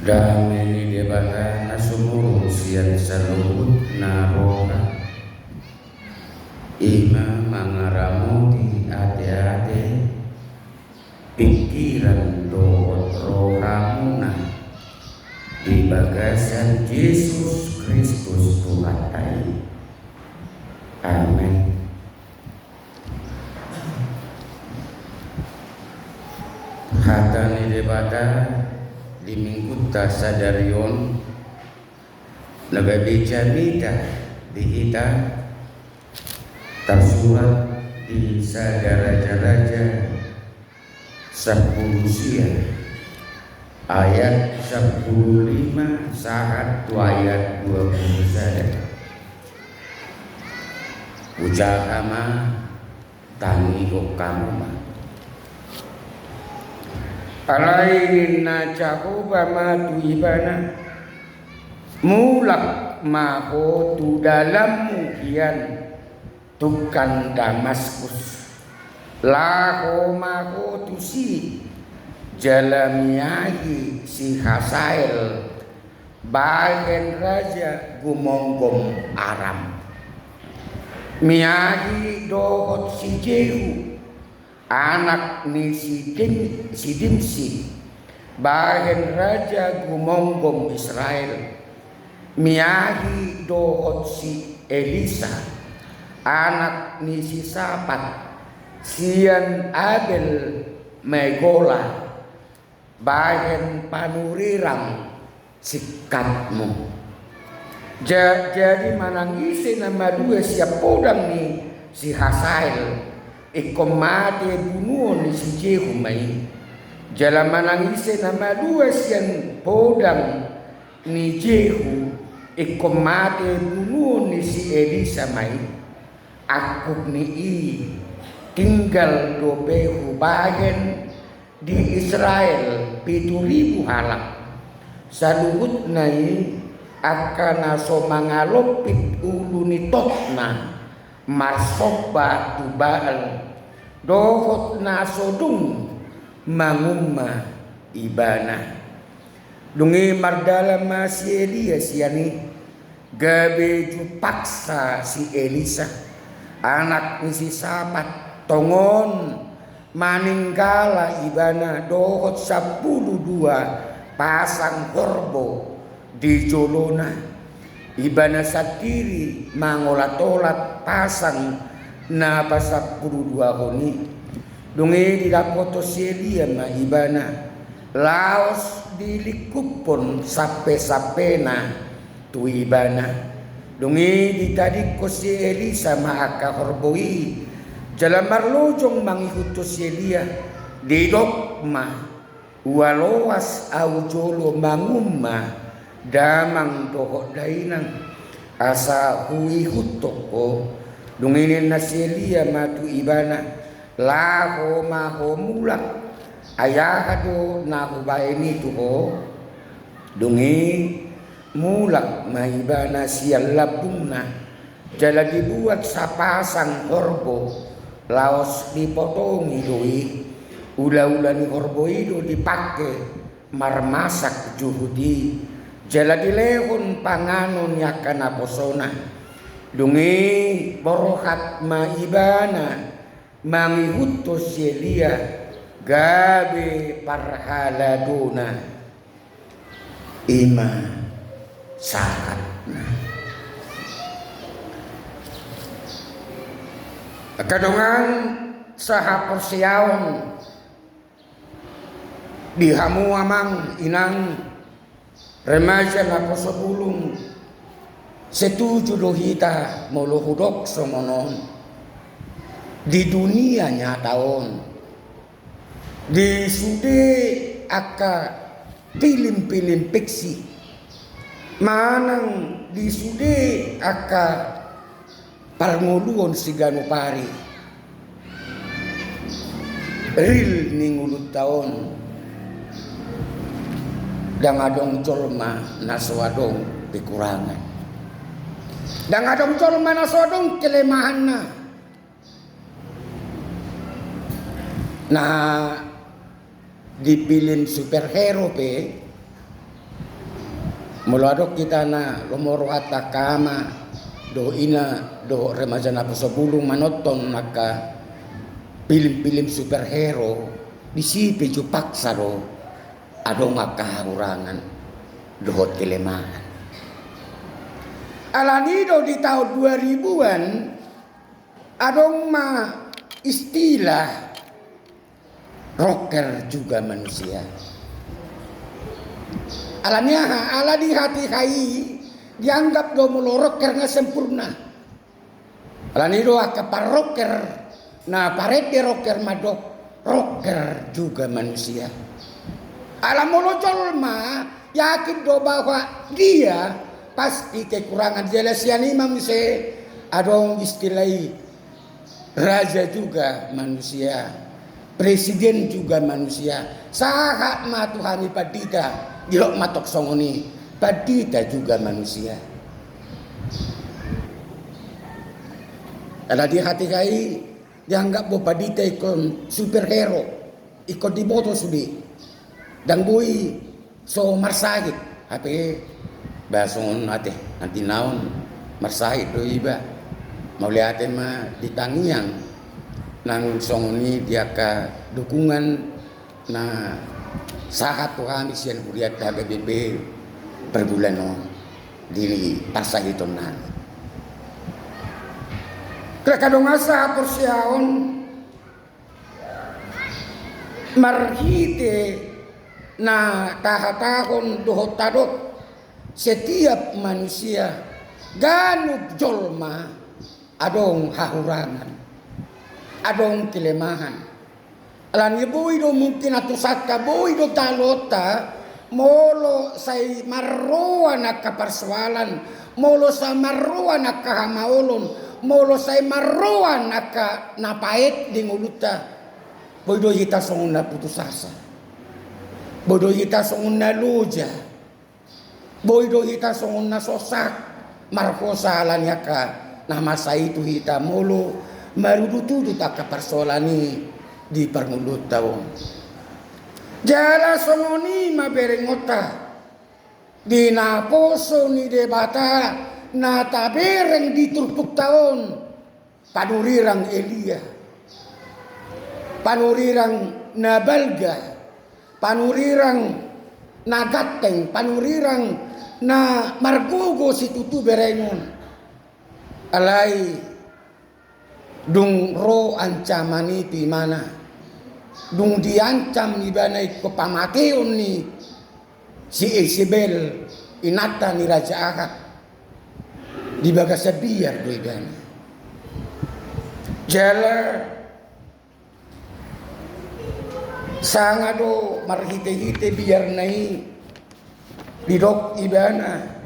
Dameni debata nasumuru sian saluhut naroka ima mangaramuti ate-ate pikiran dohot rohamuna di bagasan Yesus Kristus Tuhan tai. Amin. Hatani debata di minggu tasadarion nagabica nita dihita tersurat di Sadaraja 10 sia ayat 15 saat ayat 20 saja ucapama tangi kokama alaina cakuba matu ibana mulak maho tu dalam mukian tukan Damaskus laho maho tu si jalamiahi si Hasael bagen raja gumonggom Aram miahi dohot si Jehu anak ni si Dimsi bagen raja gumonggom Israel miahi dohot si Elisa anak ni si Safat sian Abel Megola bagen panurirang sikatmu jadi manangisi nama dua siap podang ni si Hasael ikomate bunuh ni si Jehu mai jalan manangisi nama dua sian podang ni Jehu ikomate bunuh ni si Elisa mai aku ni tinggal dobehu bagen di Israel 7.000 halak saluhut nai akan aso mangalopit uluni totna marsoba tubal dohot nasodung mangumma ibana dungi mardala masih Elias yani gabe paksa si Elisa anak ni si Safat tongon maningkala ibana dohot 12 pasang korbo di jolona ibana satiri mangolatolat pasang na pasap 12 honi dungi didapoto selia ma ibana laos dilikupon sape-sapena tu ibana dungi ditadi ko si Elisa maaka horboi jalan marlojong mangihutus selia didok ma waloas au jolo mangumma damang dohok dainang asa hui hutoko dunginin naselia matu ibana laho maho mulak ayahado nahu baini tuho dungi mulak maibana sial labungna jala dibuat sapasang korbo laos dipotongi doi ula-ula ni korbo itu dipakai marmasak juhudi jala dilehon panganon yakan aposona dungi borohat maibana mangihutus selia gabe parhaladuna ima sahatna kadongan saha persiaon dihamu amang inang remaja na posebulung setuju dohita molohudok somonon di dunia nyataon di sude aka pilim-pilim peksi manang di sude aka parnguluon sigano pari ril ningulut taon dang adong colma naswadong kekurangan dang adong colma naswadong kelemahan na dipilin superhero pe Muladok kita na lomoro ata kama do ina do remaja na posabulong manoton naka film-film superhero disipi ju paksaro adong makahurangan dohot kelemahan. Alanido di tahun 2000-an adong ma istilah rocker juga manusia. Alanya ala di hati kai dianggap do mulo rocker nga sempurna. Alanido akapar rocker na parete rocker madok rocker juga manusia. Alam mulo jolma yakin do bahwa dia pasti kekurangan jelas yang imam se adong istilai raja juga manusia, presiden juga manusia, sahat ma Tuhani padita dilok matok songoni padita juga manusia. Ada di hati kai dianggap bo padita ikon superhero ikon diboto sudi dan bui so marsagit hape basongon ate nanti naon marsahid do iba mau liatin mah ditangiang nang songoni dia ka dukungan na sahat Tuhan isian kuriat HBBP per bulan no di pasah itu nan kadang asa persiaon marhite na tahatahon dohotadot setiap manusia ganub jolma adong hahurangan, adong kelemahan. Alam boy do mungkin atu saka boy do talota molo say marroa na kapersoalan, molo sa marroa na kahamaolon, molo say marroa na ka napait di nguluta. Boy do hita songon na putus asa. Boy do hita songon na luja. Boy do hita songon na sosak markosa alanya ka na masa itu hita molo marudutudu tak persolani di permulut taon. Jala songoni maberengota di naposo ni debata na tabereng di turpuk taon panurirang Elia, panurirang Nabalga, panurirang Nagateng, panurirang na margogo si tutu berengon alai dung ro ancamani pi mana dung diancam ibanai kepamateon ni si Isabel inata ni Raja Ahab di bagasa biar do ibana jala sangado marhite-hite biar nai didok ibana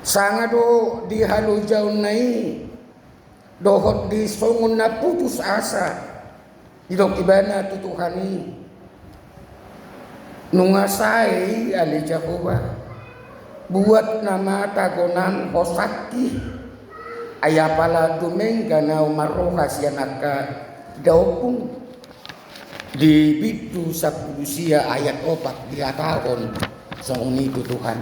sangado di halu jauh nai dohot di songon na putus asa didok ibana tutuhani nungasai ali Jehovah buat nama tagonan hosaki ayapala dumengga na umaroha sianaka daupung di bidu sapudusia ayat 4 dikatakan songoni Tuhan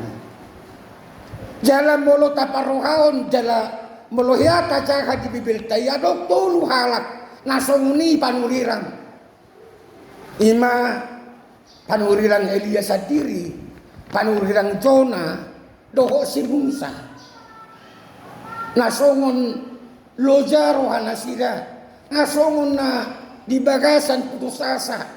jala molo taparohaon jala molo hiata caha di bibil tayado tolu halak nasongoni panurirang ima panurirang Elia sadiri panurirang Jona doho si Musa nasongon lojaro hanasira nasongon na di bagasan putus asa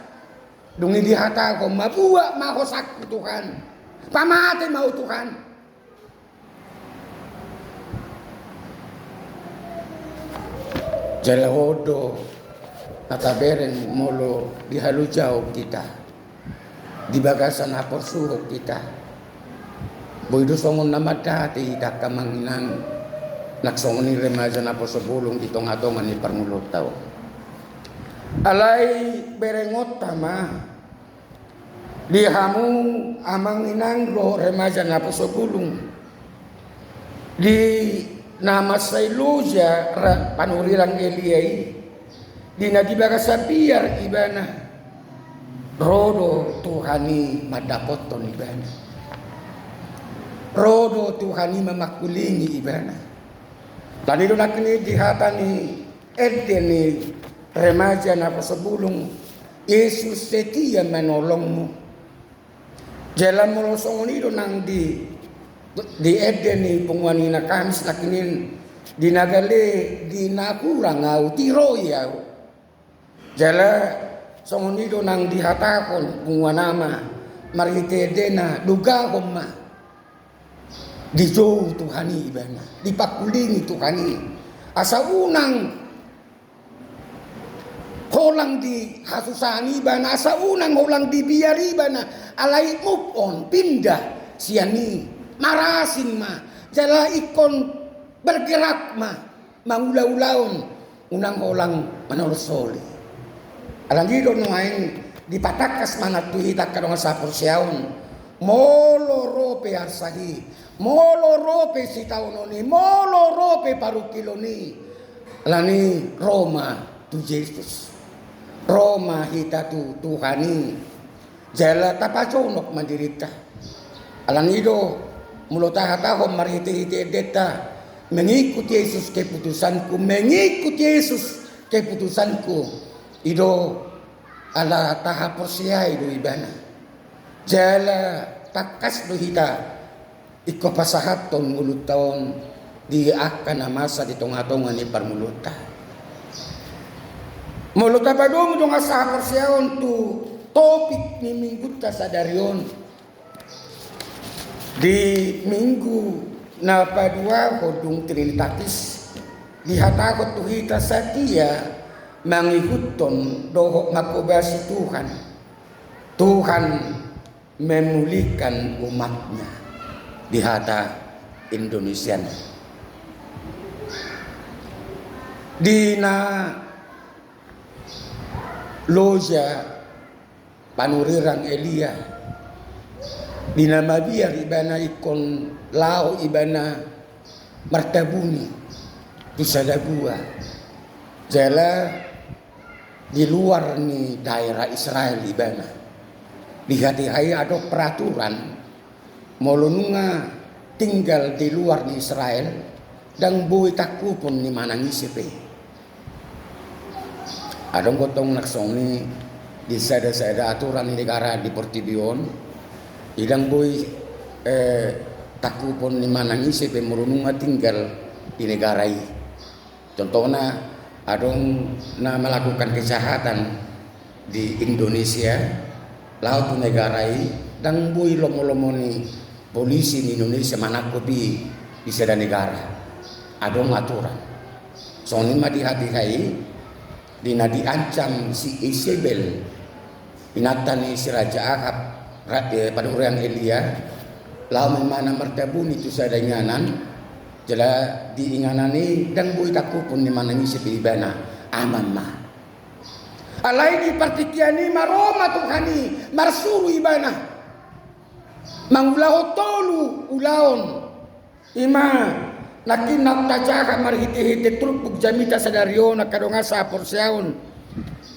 dungi dihata ko mabuwa mahosak Tuhan pamate mau Tuhan jalahodo ataberen molo dihalujau kita di bagasan hapor suhuk kita boydo songon namadati dak kamanginan naksongon ni remaja na posebulong ditong-atongan ni parmulot tao alai berengot tama dihamu amang inang roh remaja na posebulong di nama sailuja panurirang Eliai di nadibaga sabiar ibana rodo Tuhani madapoton ibana todo Tuhan ini memakulingi ibana. Tadi itu nak ni dihatani ni remaja na sebelum Yesus setia menolongmu. Jalan melosong ini nang di ni pengwanina Kamis nakinin dinagale dinakurang au tiroya. Jalan songon itu nang dihatakon pengwanama marite dena duga koma dijauh Tuhani ibana dipakulingi Tuhani asa unang holang di hasusani ibana asa unang holang di biari ibana alai move on pindah siani marasin ma jala ikon bergerak ma mangulau-ulaun unang holang manolosoli alang gido nuain dipatakas manat tuhita kadang sapur siaun molo rope arsahi molo rope si taunoni molo rope paru kiloni lani Roma tu Yesus Roma hita tu Tuhani jala tapaconok mandirita alang ido mulo tahatahom marhiti-hiti deta mengikuti Yesus keputusanku mengikuti Yesus keputusanku ido ala tahap persiai do ibana jala takas do hita iko pasahaton mulut tahun di akan masa di tonga-tonga ni parmuluta mulut apa dong dong asa persiaon tu topik ni minggu ta sadarion di minggu na padua hodung trinitatis dihatakot tu hita satia mangikuton dohok makobasi Tuhan. Tuhan memulihkan umatnya di hata Indonesia. Dina loja panurirang Elia dina mabiar ibana ikon lao ibana martabuni tusadagua jala di luar nih daerah Israel ibana dihati-hai ada peraturan molonunga tinggal di luar di Israel dan boy takupon ni mana ngisipe ada gotong naksong ni di sada aturan di negara di Portibion idang boy takupon ni mana ngisipe molonunga tinggal di negara ini contohnya adong na melakukan kejahatan di Indonesia laut negarai dan bui lomo-lomo ni polisi di Indonesia mana kopi di sada negara adong aturan soalnya mah dihati-hai dina diancam si Isabel binatan si Raja Ahab pada orang Elia lau mana mertabun itu sada nyanan jala diinganani dan bui takupun di mana ngisi ibana aman mah alai di partikiani maroma Tuhani marsuru ibana mangulahu tolu ulaon ima nakin naktajaka marhiti-hiti trupuk jamita sadariona kadonga sa porsiaon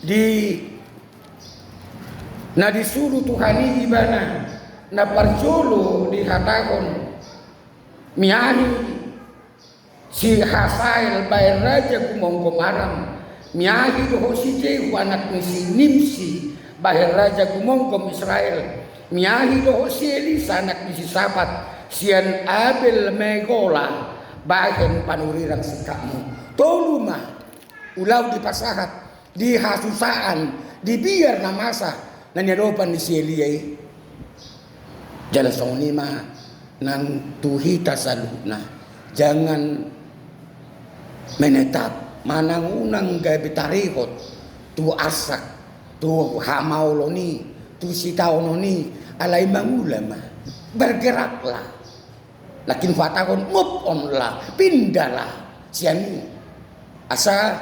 di na disuruh Tuhani ibana na parjolo di hatakon miani si Hasael bayar raja kumongko maram miahi doho si Jehu anak ni si Nimsi bayar raja kumongko Israel miahi doho si Elisa anak ni si Sabat sian Abel Megola bagian panurirang sikapmu tolu mah ulau di pasahat di hasusaan di biar namasa nanyadopan ni si Eliai jalan songni mah nang tuhita saluna jangan menetap manang-unang gabi tarikot tu asak tu hamauloni tu sitaononi alai mangulama bergeraklah lakin fatakon move on lah pindahlah siani asa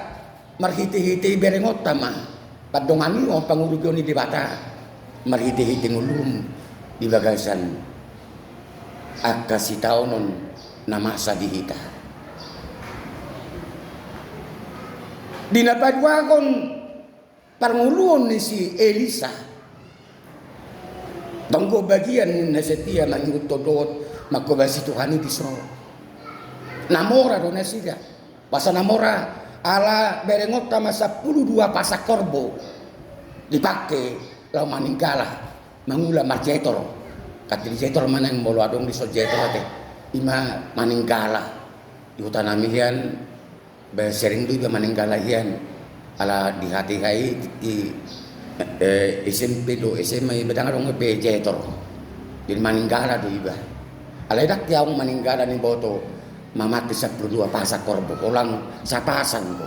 marhiti-hiti berengota mah padongani o pangurugoni di bata marhiti-hiti ngulum di bagasan akasitaonon namasa dihita dinapadwagon panguluon ni si Elisa tanggo bagian na setia nang utodot magkubasi Tuhan di so. Namora do na siya. Basa namora ala berengot tama 12 pasak korbo dipakai lau maningkala mangula marjetor katili jetor manang bolo adong di so jetor te ima maningkala di hutan amihian sering du maningkala hian ala di hati kai di SMP do SMA bedang adong be jetor di maningkala do iba ala dak tiang maningkala ni boto mamati 12 pasak korbo ulang sapasang ko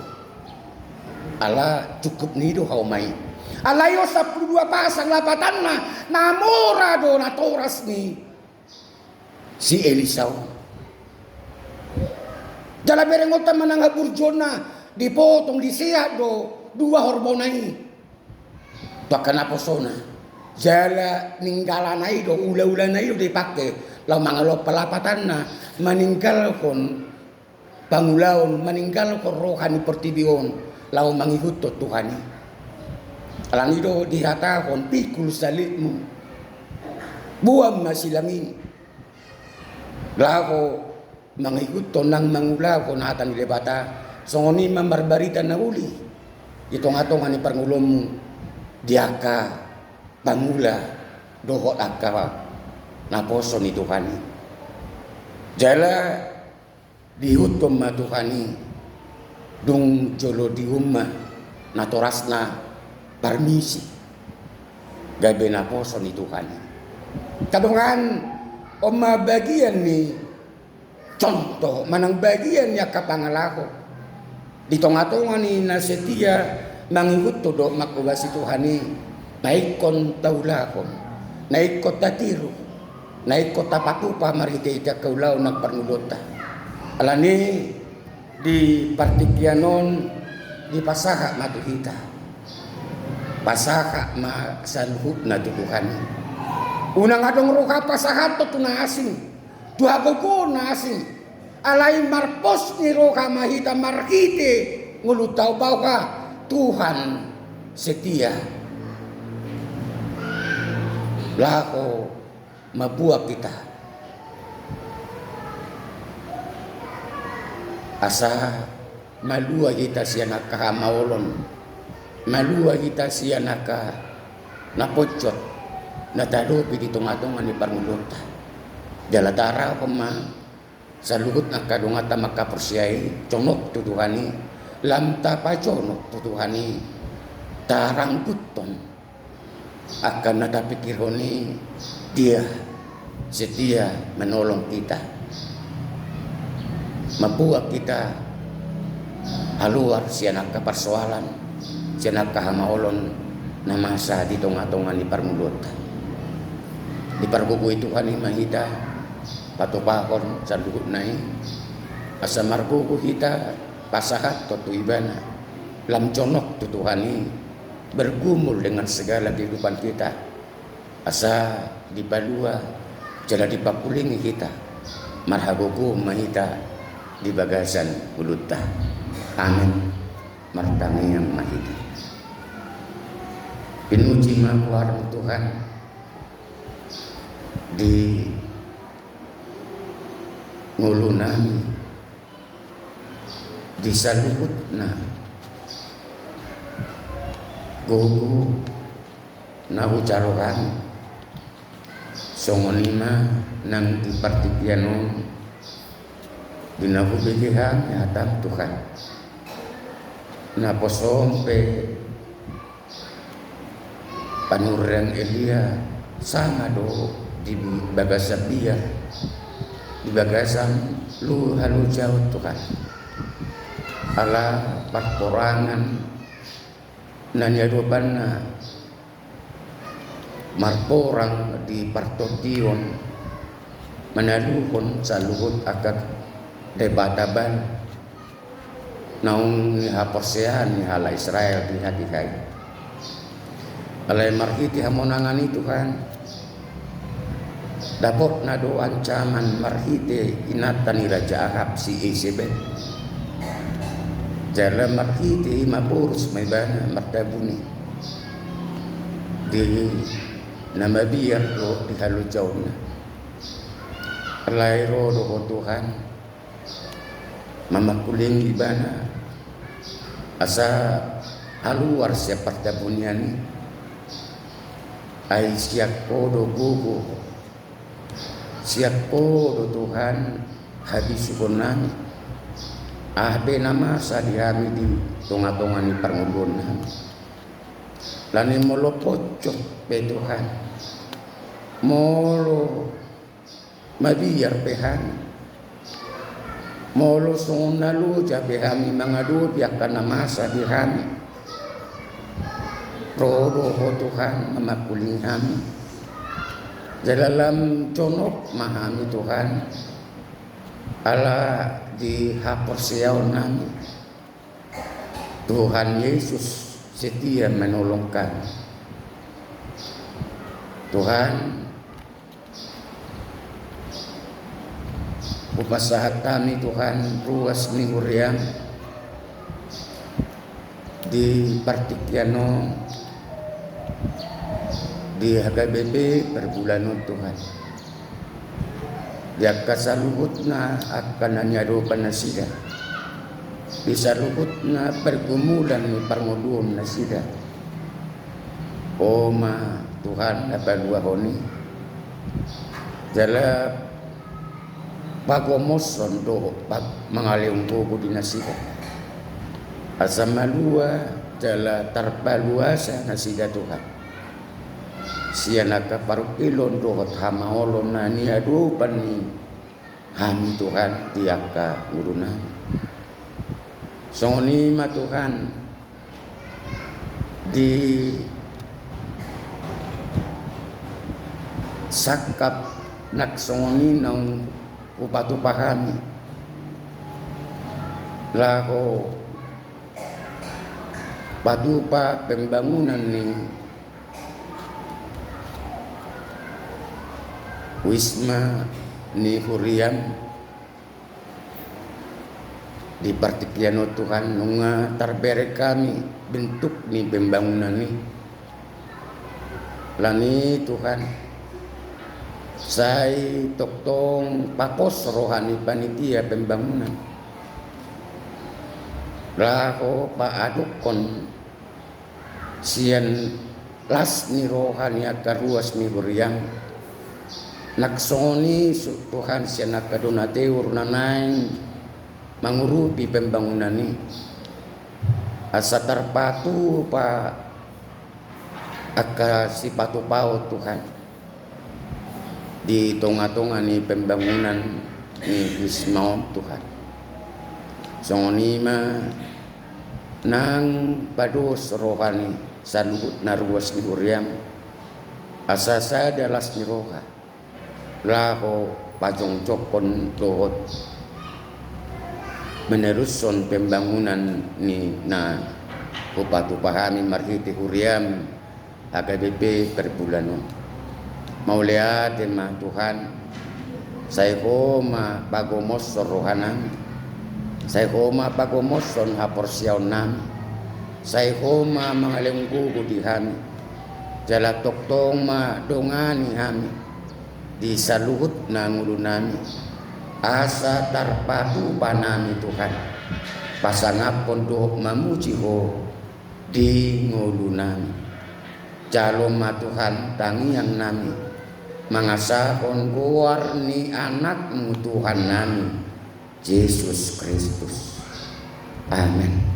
ala cukup nido kau mai alayo 12 pasang lapatan na namora do na toras ni si Elisau jala berengota mananga burjona dipotong disiat do 2 hormonai bakana posona jala ninggalanai do ula-ulanai do dipake lau mangalo pelapatan na meninggal kon pangulaon meninggal kon rohani pertibion lau mangikut Tuhan alang itu dihatakan pikul salibmu buang masilangin lako mangikut tonang mangula kon hatan di bata songoni mambarbarita na uli itong-atong ani pangulom diaka pangula dohot akawa naposo ni Tuhani jala dihutom ma Tuhani dung jolo di umma natorasna permisi gabe naposo ni Tuhani kadongan oma bagian ni contoh manang bagian ya kapangalako di tong-atongan ni nasetia mangikut todo makubasi Tuhani naik kon taulakon naik kota tiru naik kota patupa marite ita kaulau nagparnulota alani di partikianon di pasaka matuhita pasaka ma saluhut na tutuhan unang adong roka pasahat to tunasing duhagogo nasing alay marpos ni roka mahita markite ngulutaw baw ka Tuhan setia lako mabuak kita asa malua kita siya nakakamaolon malua kita siya napocot natalupi di tungatungan ni Pangulota jalatara ko ma sa luhut na kadungata makapersyai conok tutuhani lamta pa conok tutuhani tarang guton akan natapikironi dia setia menolong kita mabuat kita haluar sianak ka persoalan sianak ka hamaolon na masa di tonga-tonga ni Parmulota di pargugu itu kan mahita patupakon sa dugut nai asa margugu kita pasahat to tuibana lam conok tutuhani bergumul dengan segala kehidupan kita asa di balua jala di papulingi kita marhagogo mahita di bagasan uluta amin martangi yang mahita pinuji mawarang Tuhan di ngulunami di saluhut na gogo na ucarokan songonima nang ipartipianon dinahubigihan hatang Tuhan na posompe panurang Elia sama do di bagasan dia di bagasan lu halu jauh Tuhan ala parporangan nanya dobanna marporang di partotion manaluhon sa luhut agak debataban naung ni haporsehan ni hala Israel di hatikai alay marhiti hamonangan itu kan dapot na do ancaman marhiti inatan ni Raja Ahab si Isabel jala marhiti mapurus may bana martabuni di nama biar lo di halujaw na Lairo do Tuhan mamakuling ibana asa haluar siya partabunyan ay siyak ko do gugu siyak ko do Tuhan habis sukunan ahbe nama sa dihami di tunga-tunga ni pangulun lani molo pocok pe Tuhan molo mabiyar pehan molo sungalu jabe hami mangadu biakan masa dihami rodo ho Tuhan mamakuling hami dalam conok mahami Tuhan ala di haporsiaw nami Tuhan Yesus setia menolongkan Tuhan upasahat kami Tuhan ruas mingurian di Partikiano di HKBP per bulan Tuhan dia kasaluhut na akan nanyarupan na sila bisa luhut na pergumulan ni pangudun na sila o ma Tuhan napaluahoni jala pagomoson do pag mangaliung bubu di nasida asamalua jala tarpaluasa nasida Tuhan siya nakaparukilon dohot hamaolon na ni adupan ni hami Tuhan tiaka urunan songoni ma Tuhan di sakap naksongoni ng upatupahami laho patupa pembangunan ni Wisma ni Hurian di Partikiano Tuhan nunga tarbere kami bentuk ni pembangunan ni lani Tuhan saya toktong pakos rohani panitia pembangunan laho paadukon sian las ni rohani akaruas ni Hurian naksoni Tuhan siya nakadonateur nanay mangurupi pembangunan ni asa tarpatu pa aka si patupao Tuhan di tonga-tonga ni pembangunan ni Wisma Tuhan songonima nang pados rohani saluhut na ruas ni Huriam asasa dalas ni roha laho pajong-jokon dohot meneruson pembangunan ni na upatupahami marhiti Huriam HKBP per bulan mauliat ma Tuhan saya koma pagomos rohanan saya koma pagomos son haporsiaw nam saya koma mangalenggu kudihan jala toktong ma dongani hami di saluhut na ngulunami asa tarpatu panami Tuhan pasangapon dohok mamuji ho di ngulunami jalom ma Tuhan tangiang nami mangasahon guar ni anakmu Tuhan nami Yesus Kristus amin.